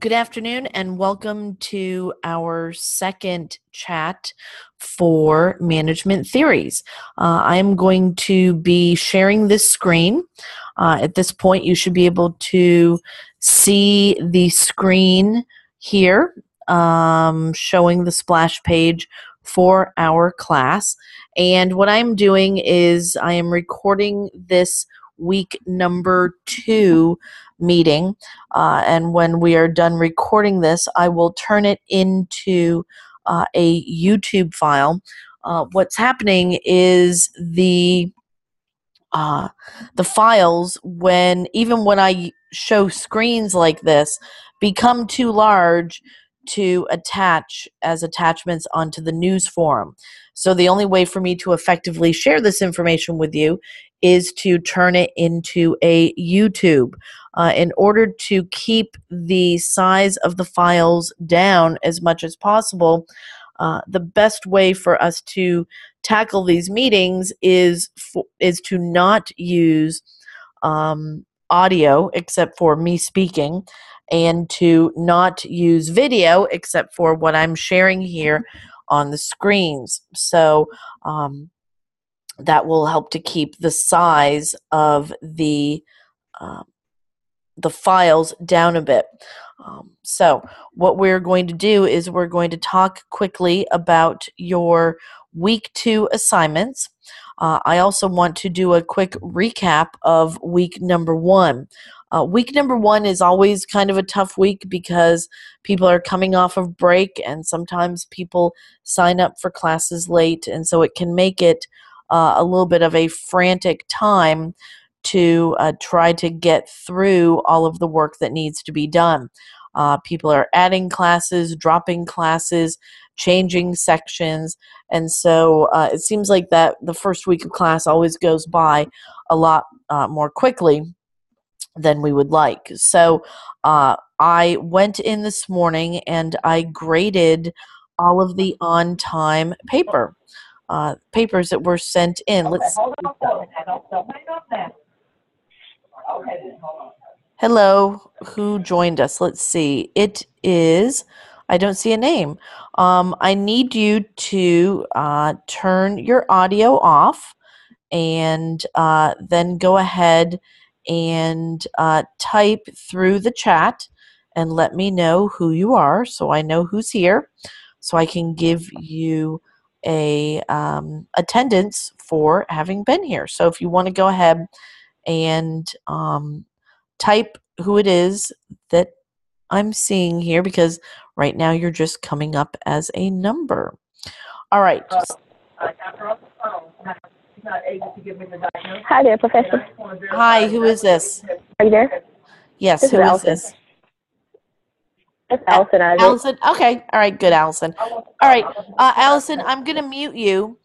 Good afternoon and welcome to our second chat for management theories. I am going to be sharing this screen. At this point, you should be able to see the screen here showing the splash page for our class. And what I'm doing is I am recording this week number 2 meeting. And when we are done recording this, I will turn it into a YouTube file. What's happening is the files, even when I show screens like this, become too large to attach as attachments onto the news forum. So the only way for me to effectively share this information with you is to turn it into a YouTube. In order to keep the size of the files down as much as possible, the best way for us to tackle these meetings is to not use audio except for me speaking, and to not use video except for what I'm sharing here on the screens. So that will help to keep the size of the files down a bit. So what we're going to do is we're going to talk quickly about your week 2 assignments. I also want to do a quick recap of week number 1. Week number 1 is always kind of a tough week because people are coming off of break and sometimes people sign up for classes late, and so it can make it a little bit of a frantic time to try to get through all of the work that needs to be done. People are adding classes, dropping classes, changing sections, and so it seems like that the first week of class always goes by a lot more quickly than we would like. So I went in this morning and I graded all of the on-time papers that were sent in. Let's Hello, who joined us? Let's see. It is, I don't see a name. I need you to turn your audio off and then go ahead and type through the chat and let me know who you are so I know who's here, so I can give you a attendance for having been here. So if you want to go ahead and type who it is that I'm seeing here, because right now you're just coming up as a number. All right. Hi there, Professor. Hi, who is this? Are you there? Yes, This who is is Allison. this? It's Allison Isaac. Allison? Okay. All right, good, Allison. All right, Allison, I'm going to mute you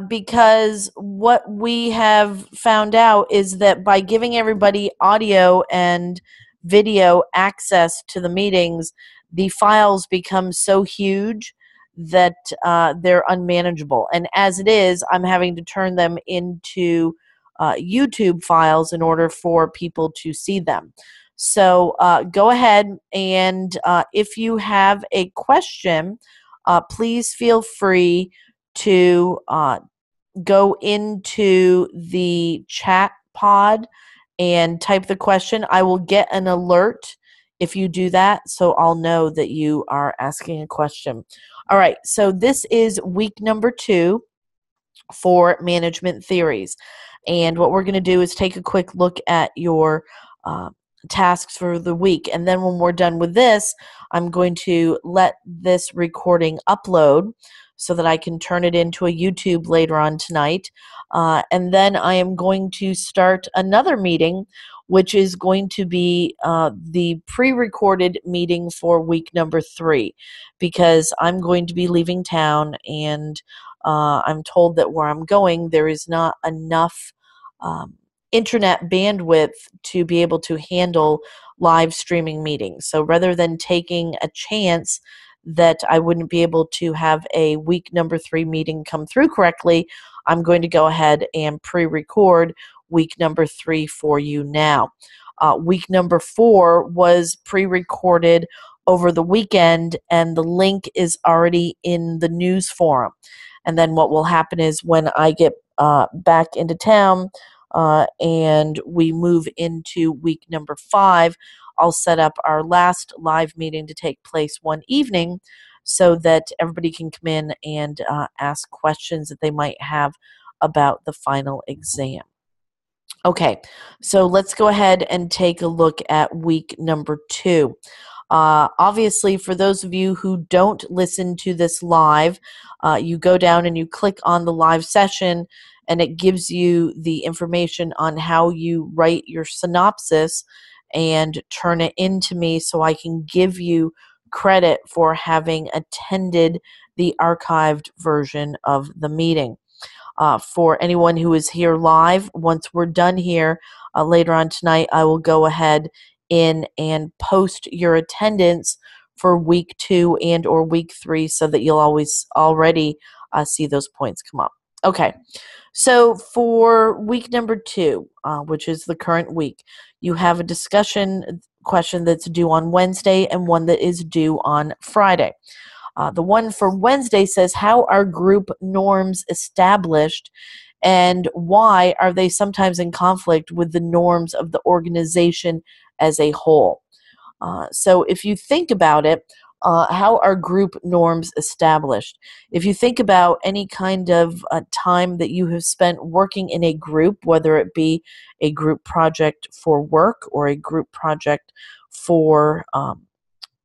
because what we have found out is that by giving everybody audio and video access to the meetings, the files become so huge that they're unmanageable. And as it is, I'm having to turn them into YouTube files in order for people to see them. So go ahead and if you have a question, please feel free to go into the chat pod and type the question. I will get an alert if you do that, so I'll know that you are asking a question. All right, so this is week number 2 for management theories. And what we're going to do is take a quick look at your tasks for the week. And then when we're done with this, I'm going to let this recording upload so that I can turn it into a YouTube later on tonight. And then I am going to start another meeting, which is going to be the pre-recorded meeting for week number 3, because I'm going to be leaving town, and I'm told that where I'm going, there is not enough internet bandwidth to be able to handle live streaming meetings. So rather than taking a chance that I wouldn't be able to have a week number 3 meeting come through correctly, I'm going to go ahead and pre-record week number 3 for you now. Week number 4 was pre-recorded over the weekend, and the link is already in the news forum. And then what will happen is when I get back into town and we move into week number 5, I'll set up our last live meeting to take place one evening so that everybody can come in and ask questions that they might have about the final exam. Okay, so let's go ahead and take a look at week number 2. Obviously, for those of you who don't listen to this live, you go down and you click on the live session, and it gives you the information on how you write your synopsis and turn it into me so I can give you credit for having attended the archived version of the meeting. For anyone who is here live, once we're done here later on tonight, I will go ahead in and post your attendance for week 2 and or week 3 so that you'll always already see those points come up. Okay, so for week number 2, which is the current week, you have a discussion question that's due on Wednesday and one that is due on Friday. The one for Wednesday says, how are group norms established and why are they sometimes in conflict with the norms of the organization as a whole? So if you think about it, how are group norms established? If you think about any kind of time that you have spent working in a group, whether it be a group project for work or a group project for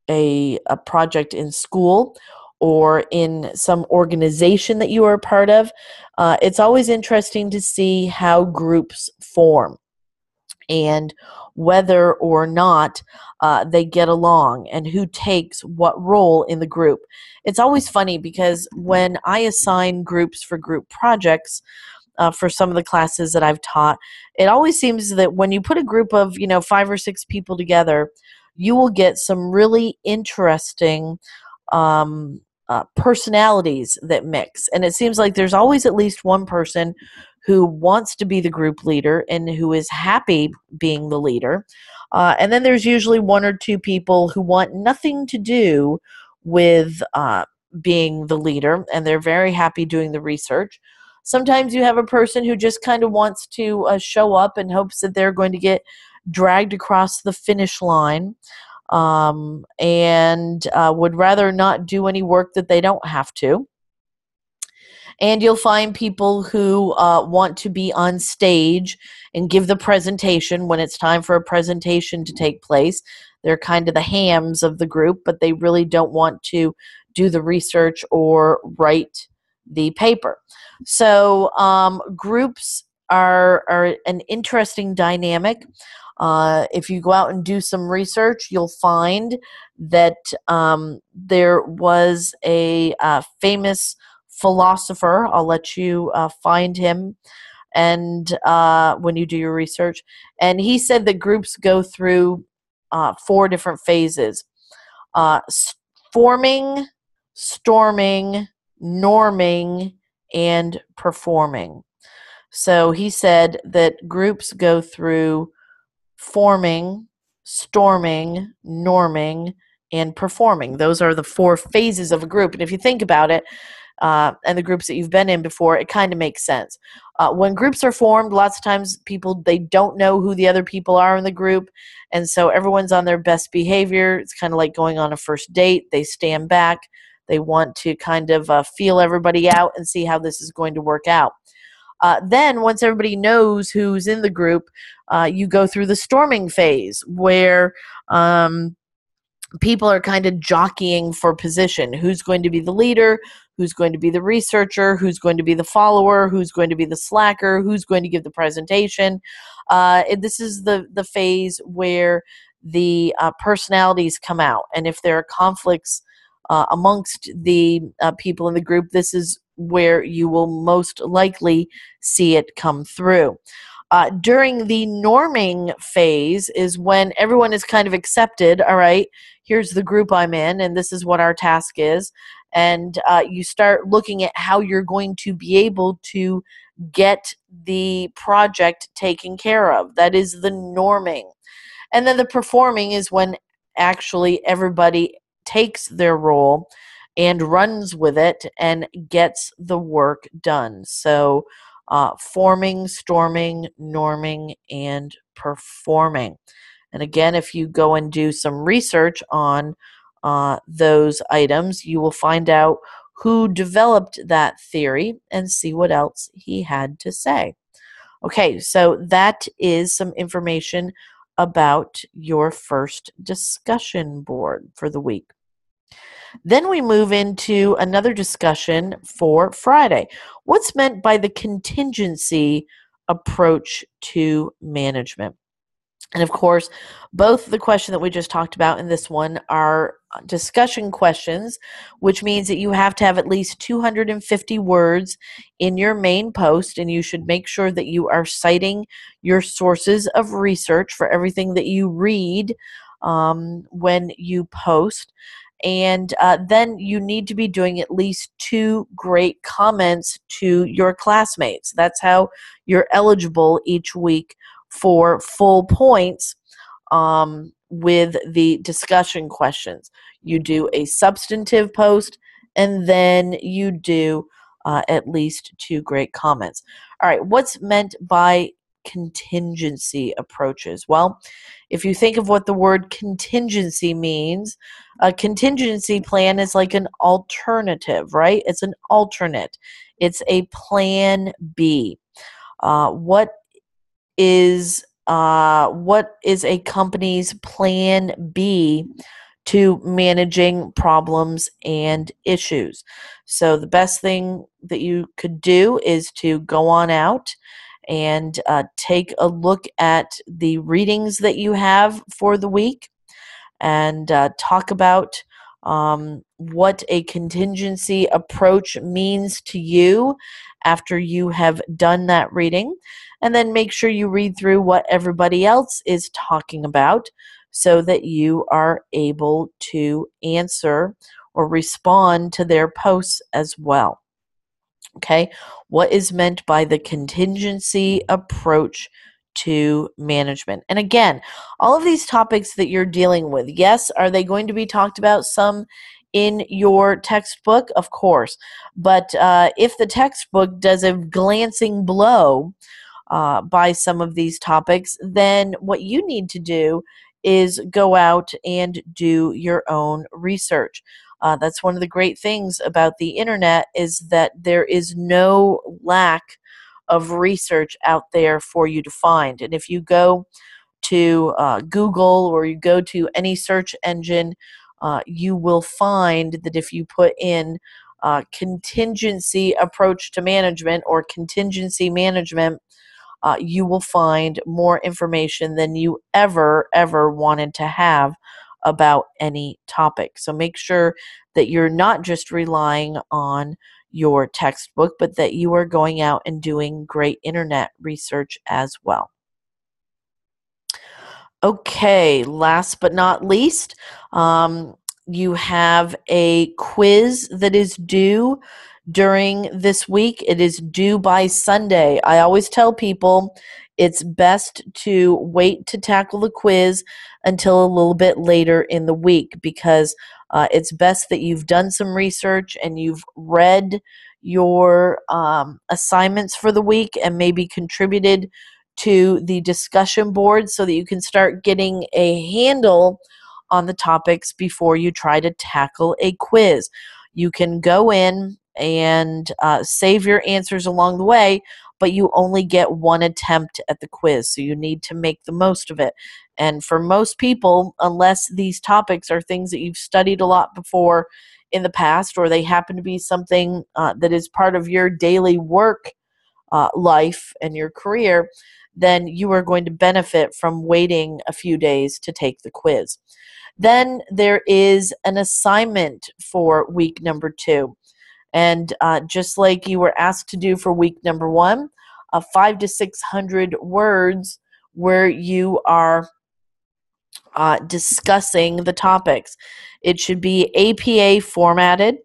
a project in school or in some organization that you are a part of, it's always interesting to see how groups form and whether or not they get along and who takes what role in the group. It's always funny because when I assign groups for group projects, for some of the classes that I've taught, it always seems that when you put a group of 5 or 6 people together, you will get some really interesting personalities that mix. And it seems like there's always at least one person who wants to be the group leader and who is happy being the leader. And then there's usually 1 or 2 people who want nothing to do with being the leader, and they're very happy doing the research. Sometimes you have a person who just kind of wants to show up and hopes that they're going to get dragged across the finish line and would rather not do any work that they don't have to. And you'll find people who want to be on stage and give the presentation when it's time for a presentation to take place. They're kind of the hams of the group, but they really don't want to do the research or write the paper. So groups are an interesting dynamic. If you go out and do some research, you'll find that there was a famous philosopher. I'll let you find him and when you do your research. And he said that groups go through 4 different phases. Forming, storming, norming, and performing. So he said that groups go through forming, storming, norming, and performing. Those are the 4 phases of a group. And if you think about it, and the groups that you've been in before, it kind of makes sense. When groups are formed, lots of times people, they don't know who the other people are in the group, and so everyone's on their best behavior. It's kind of like going on a first date. They stand back. They want to kind of feel everybody out and see how this is going to work out. Then once everybody knows who's in the group, you go through the storming phase where people are kind of jockeying for position. Who's going to be the leader? Who's going to be the researcher? Who's going to be the follower? Who's going to be the slacker? Who's going to give the presentation? This is the phase where the personalities come out. And if there are conflicts amongst the people in the group, this is where you will most likely see it come through. During the norming phase is when everyone is kind of accepted. All right, here's the group I'm in, and this is what our task is. And you start looking at how you're going to be able to get the project taken care of. That is the norming. And then the performing is when actually everybody takes their role and runs with it and gets the work done. So forming, storming, norming, and performing. And again, if you go and do some research on those items, you will find out who developed that theory and see what else he had to say. Okay, so that is some information about your first discussion board for the week. Then we move into another discussion for Friday. What's meant by the contingency approach to management? And of course, both the question that we just talked about and this one are discussion questions, which means that you have to have at least 250 words in your main post, and you should make sure that you are citing your sources of research for everything that you read when you post. And then you need to be doing at least 2 great comments to your classmates. That's how you're eligible each week for full points with the discussion questions. You do a substantive post, and then you do at least 2 great comments. All right, what's meant by contingency approaches? Well, if you think of what the word contingency means, a contingency plan is like an alternative, right? It's an alternate. It's a plan B. What is a company's plan B to managing problems and issues? So the best thing that you could do is to go on out and take a look at the readings that you have for the week and talk about what a contingency approach means to you after you have done that reading. And then make sure you read through what everybody else is talking about so that you are able to answer or respond to their posts as well. Okay, what is meant by the contingency approach to management? And again, all of these topics that you're dealing with, yes, are they going to be talked about some in your textbook? Of course. But if the textbook does a glancing blow by some of these topics, then what you need to do is go out and do your own research. That's one of the great things about the internet, is that there is no lack of research out there for you to find. And if you go to Google or you go to any search engine, you will find that if you put in contingency approach to management or contingency management, you will find more information than you ever wanted to have about any topic. So make sure that you're not just relying on your textbook, but that you are going out and doing great internet research as well. Okay, last but not least, you have a quiz that is due during this week. It is due by Sunday. I always tell people it's best to wait to tackle the quiz until a little bit later in the week, because it's best that you've done some research and you've read your assignments for the week and maybe contributed to the discussion board so that you can start getting a handle on the topics before you try to tackle a quiz. You can go in and save your answers along the way, but you only get one attempt at the quiz, so you need to make the most of it. And for most people, unless these topics are things that you've studied a lot before in the past, or they happen to be something that is part of your daily work life and your career, then you are going to benefit from waiting a few days to take the quiz. Then there is an assignment for week number 2. And just like you were asked to do for week number 1, 500 to 600 words where you are discussing the topics. It should be APA formatted.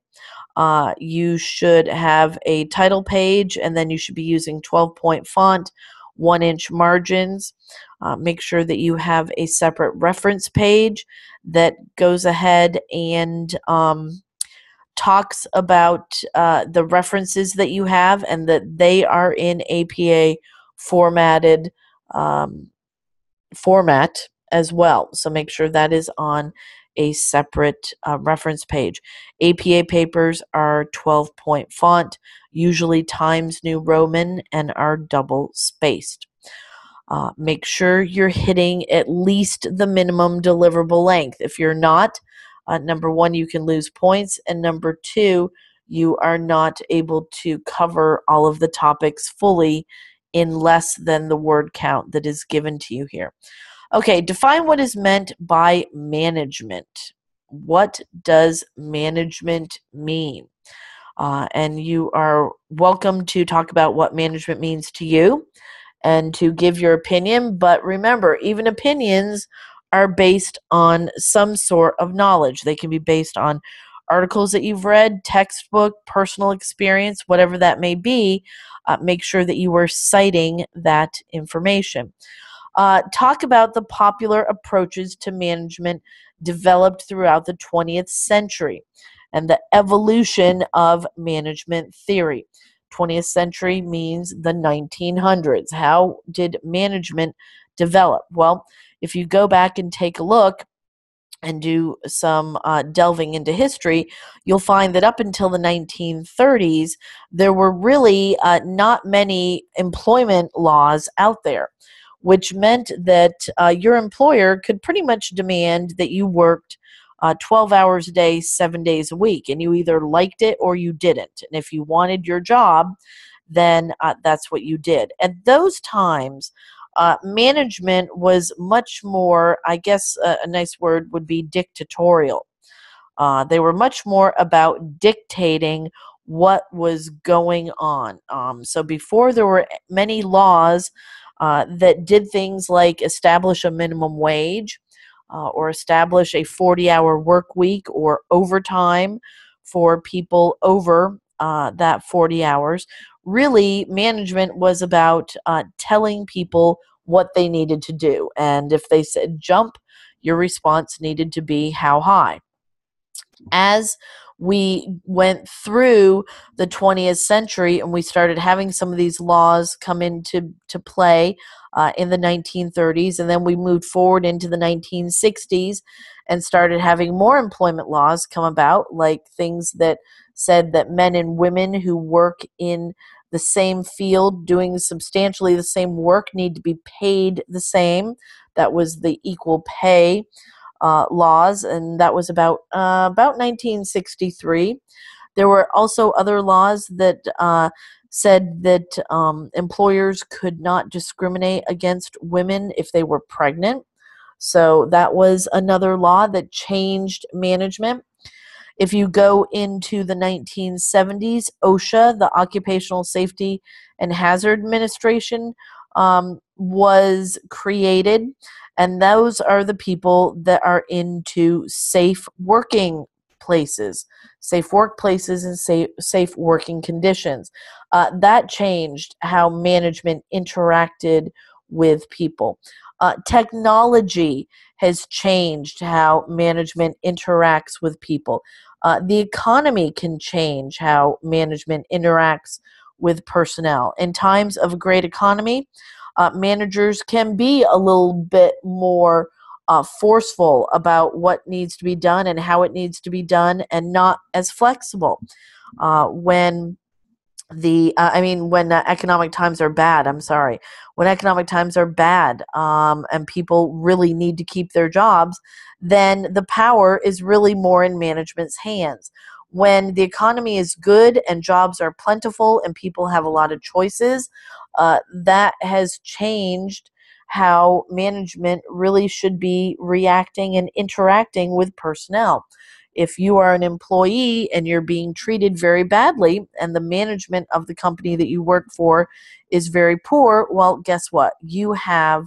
You should have a title page, and then you should be using 12-point font 1-inch margins. Make sure that you have a separate reference page that goes ahead and talks about the references that you have and that they are in APA formatted format as well. So make sure that is on a separate reference page. APA papers are 12-point font, usually Times New Roman, and are double spaced. Make sure you're hitting at least the minimum deliverable length. If you're not, number one, you can lose points, and number two, you are not able to cover all of the topics fully in less than the word count that is given to you here. Okay, define what is meant by management. What does management mean? And you are welcome to talk about what management means to you and to give your opinion. But remember, even opinions are based on some sort of knowledge. They can be based on articles that you've read, textbook, personal experience, whatever that may be. Make sure that you are citing that information. Talk about the popular approaches to management developed throughout the 20th century and the evolution of management theory. 20th century means the 1900s. How did management develop? Well, if you go back and take a look and do some delving into history, you'll find that up until the 1930s, there were really not many employment laws out there, which meant that your employer could pretty much demand that you worked 12 hours a day, 7 days a week, and you either liked it or you didn't. And if you wanted your job, then that's what you did. At those times, management was much more, I guess a nice word would be dictatorial. They were much more about dictating what was going on. So before there were many laws that did things like establish a minimum wage or establish a 40-hour work week or overtime for people over that 40 hours. Really, management was about telling people what they needed to do. And if they said jump, your response needed to be how high. As we went through the 20th century and we started having some of these laws come into play in the 1930s, and then we moved forward into the 1960s and started having more employment laws come about, like things that said that men and women who work in the same field doing substantially the same work need to be paid the same. That was the equal pay laws, and that was about 1963. There were also other laws that said that employers could not discriminate against women if they were pregnant. So that was another law that changed management. If you go into the 1970s, OSHA, the Occupational Safety and Hazard Administration, was created, and those are the people that are into safe working places, safe workplaces, and safe working conditions. That changed how management interacted with people. Technology has changed how management interacts with people. The economy can change how management interacts with personnel. In times of a great economy, managers can be a little bit more forceful about what needs to be done and how it needs to be done, and not as flexible. When economic times are bad, when economic times are bad and people really need to keep their jobs, then the power is really more in management's hands. When the economy is good and jobs are plentiful and people have a lot of choices, that has changed how management really should be reacting and interacting with personnel. If you are an employee and you're being treated very badly and the management of the company that you work for is very poor, well, guess what? You have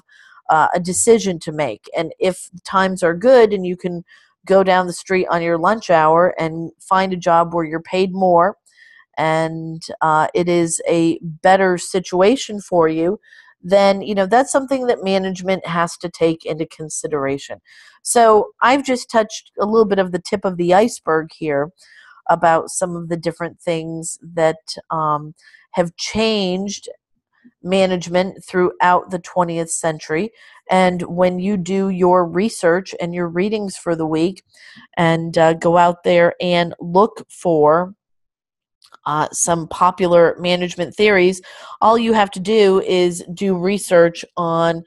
a decision to make. And if times are good and you can go down the street on your lunch hour and find a job where you're paid more and it is a better situation for you, then that's something that management has to take into consideration. So I've just touched a little bit of the tip of the iceberg here about some of the different things that have changed management throughout the 20th century. And when you do your research and your readings for the week and go out there and look for some popular management theories, all you have to do is do research on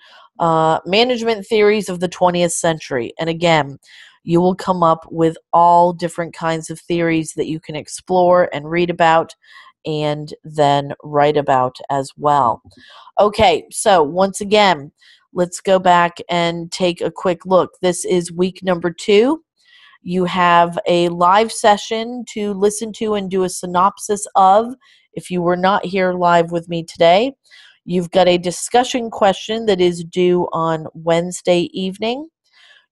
management theories of the 20th century. And again, you will come up with all different kinds of theories that you can explore and read about and then write about as well. Okay, so once again, let's go back and take a quick look. This is week number 2. You have a live session to listen to and do a synopsis of if you were not here live with me today. You've got a discussion question that is due on Wednesday evening.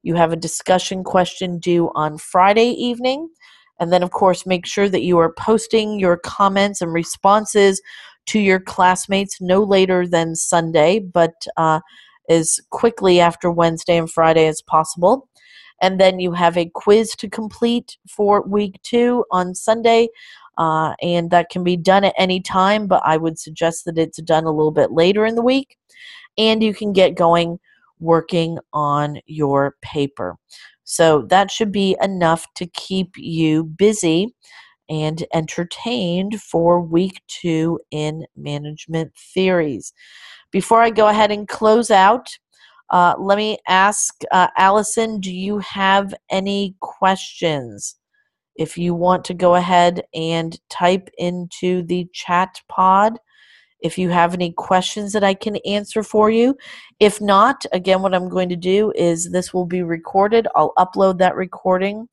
You have a discussion question due on Friday evening. And then, of course, make sure that you are posting your comments and responses to your classmates no later than Sunday, but as quickly after Wednesday and Friday as possible. And then you have a quiz to complete for week 2 on Sunday, and that can be done at any time, but I would suggest that it's done a little bit later in the week, and you can get going working on your paper. So that should be enough to keep you busy and entertained for week 2 in management theories. Before I go ahead and close out, let me ask Allison, do you have any questions? If you want to go ahead and type into the chat pod if you have any questions that I can answer for you. If not, again, what I'm going to do is this will be recorded. I'll upload that recording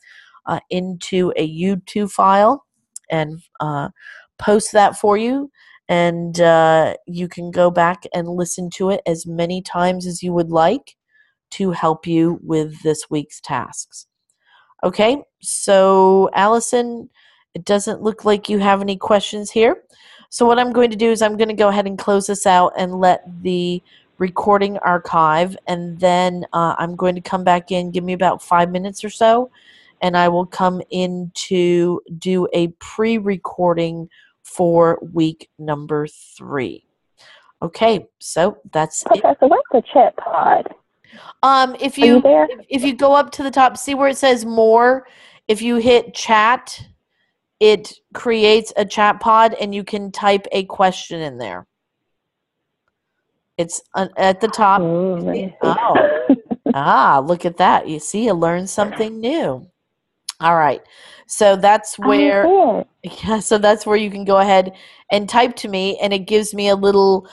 into a YouTube file and post that for you. And you can go back and listen to it as many times as you would like to help you with this week's tasks. Okay, so Allison, it doesn't look like you have any questions here. So what I'm going to do is I'm going to go ahead and close this out and let the recording archive, and then I'm going to come back in, give me about 5 minutes or so, and I will come in to do a pre-recording for week number 3. Okay, so that's it. Okay, so what's the chat pod? If Are you there? if you go up to the top, see where it says more. If you hit chat, it creates a chat pod, and you can type a question in there. It's at the top. Look at that! You see, you learned something new. All right, so that's where. Yeah, so that's where you can go ahead and type to me, and it gives me a little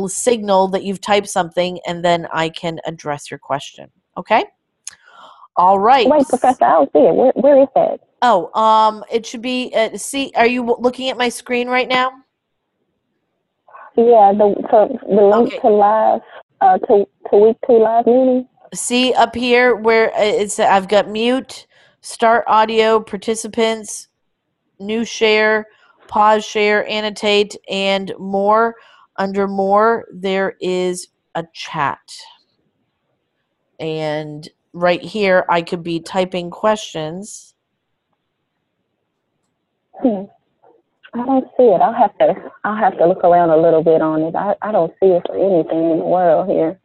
signal that you've typed something, and then I can address your question. Okay. All right. Wait, Professor, I don't see it. Where is that? Oh, it should be. See, are you looking at my screen right now? Yeah, the link to live to week 2 live meeting. See up here where it's. I've got mute, start audio, participants, new share, pause share, annotate, and more. Under more, there is a chat. And right here, I could be typing questions. I don't see it. I'll have to look around a little bit on it. I don't see it for anything in the world here.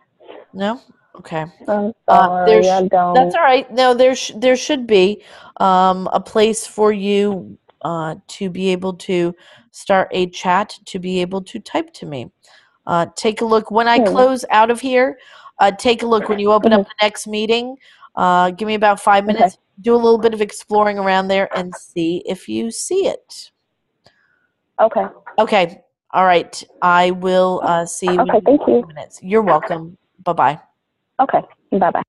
No? Okay. I'm sorry, I don't. That's all right. No, there should be a place for you to be able to start a chat to be able to type to me. Take a look when I close out of here. Take a look when you open up the next meeting. Give me about 5 minutes. Okay. Do a little bit of exploring around there and see if you see it. Okay. Okay. All right. I will see you Okay, thank you. in 5 minutes. You're welcome. Bye-bye. Okay. Bye-bye.